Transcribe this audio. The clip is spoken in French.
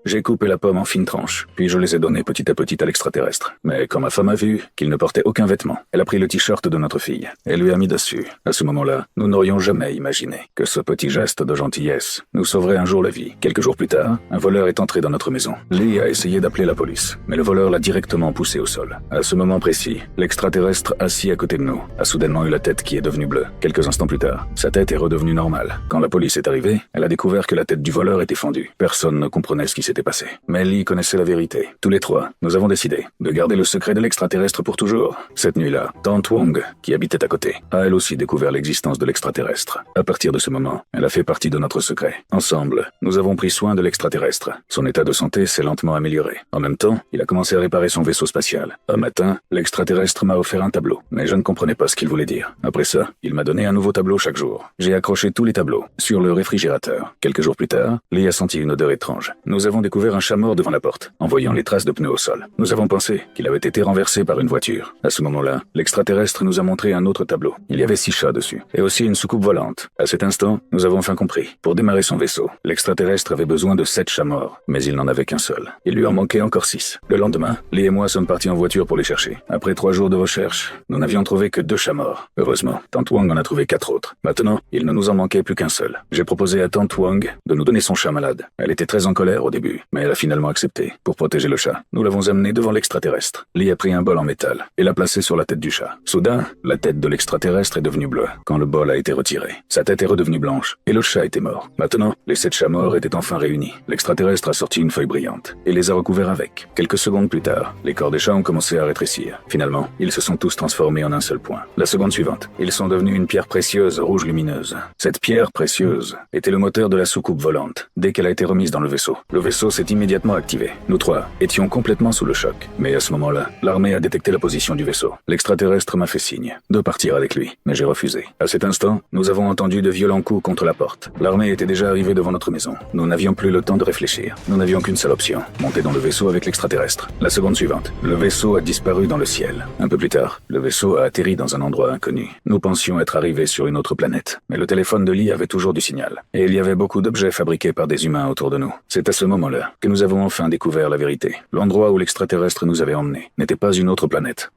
J'ai coupé la pomme en fines tranches, puis je les ai données petit à petit à l'extraterrestre. Mais quand ma femme a vu qu'il ne portait aucun vêtement, elle a pris le t-shirt de notre fille et lui a mis dessus. À ce moment-là, nous n'aurions jamais imaginé que ce petit geste de gentillesse nous sauverait un jour la vie. Quelques jours plus tard, un voleur est entré dans notre maison. Lee a essayé d'appeler la police, mais le voleur l'a directement poussé au sol. À ce moment précis, l'extraterrestre assis à côté de nous a soudainement eu la tête qui est devenue bleue. Quelques instants plus tard, sa tête est redevenue normale. Quand la police est arrivée, elle a découvert que la tête du voleur était fendue. Personne ne comprenait ce qui s'était passé. Mais Lee connaissait la vérité. Tous les trois, nous avons décidé de garder le secret de l'extraterrestre pour toujours. Cette nuit-là, Tante Wong, qui habitait à côté, a elle aussi découvert l'existence de l'extraterrestre. À partir de ce moment, elle a fait partie de notre secret. Ensemble, nous avons pris soin de l'extraterrestre. Son état de santé s'est lentement amélioré. En même temps, il a commencé à réparer son vaisseau spatial. Un matin, l'extraterrestre m'a offert un tableau, mais je ne comprenais pas ce qu'il voulait dire. Après ça, il m'a donné un nouveau tableau chaque jour. J'ai accroché tous les tableaux sur le réfrigérateur. Quelques jours plus tard, Lee a senti une odeur étrange. Nous avons découvert un chat mort devant la porte, en voyant les traces de pneus au sol. Nous avons pensé qu'il avait été renversé par une voiture. À ce moment-là, l'extraterrestre nous a montré un autre tableau. Il y avait 6 chats dessus, et aussi une soucoupe volante. À cet instant, nous avons enfin compris. Pour démarrer son vaisseau, l'extraterrestre avait besoin de 7 chats morts, mais il n'en avait qu'un seul. Il lui en manquait encore 6. Le lendemain, Lee et moi sommes partis en voiture pour les chercher. Après 3 jours de recherche, nous n'avions trouvé que 2 chats morts. Heureusement, Tante Wang en a trouvé 4 autres. Maintenant, il ne nous en manquait plus qu'un seul. J'ai proposé à Tante Wang de nous donner son chat malade. Elle était très en colère au début, mais elle a finalement accepté. Pour protéger le chat, nous l'avons amené devant l'extraterrestre. Lee a pris un bol en métal et l'a placé sur la tête du chat. Soudain, la tête de l'extraterrestre est devenue bleue quand le bol a été retiré. Sa tête est redevenue blanche et le chat était mort. Maintenant, les 7 chats morts étaient enfin réunis. L'extraterrestre a sorti une feuille brillante et les a recouverts avec. Quelques secondes plus tard, les corps des chats ont commencé à rétrécir. Finalement, ils se sont tous transformés en un seul point. La seconde suivante, ils sont devenus une pierre précieuse rouge lumineuse. Cette pierre précieuse était le moteur de la soucoupe volante. Dès qu'elle a été remise dans le vaisseau s'est immédiatement activé. Nous trois étions complètement sous le choc. Mais à ce moment-là, l'armée a détecté la position du vaisseau. L'extraterrestre m'a fait signe de partir avec lui, mais j'ai refusé. À cet instant, nous avons entendu de violents coups contre la porte. L'armée était déjà arrivée devant notre maison. Nous n'avions plus le temps de réfléchir. Nous n'avions qu'une seule option, monter dans le vaisseau avec l'extraterrestre. La seconde suivante, le vaisseau a disparu dans le ciel. Un peu plus tard, le vaisseau a atterri dans un endroit inconnu. Nous pensions être arrivés sur une autre planète, mais le téléphone de Lee avait toujours du signal. Et il y avait beaucoup d'objets fabriqués par des humains autour de nous. C'est à ce moment-là que nous avons enfin découvert la vérité. L'endroit où l'extraterrestre nous avait emmenés n'était pas une autre planète,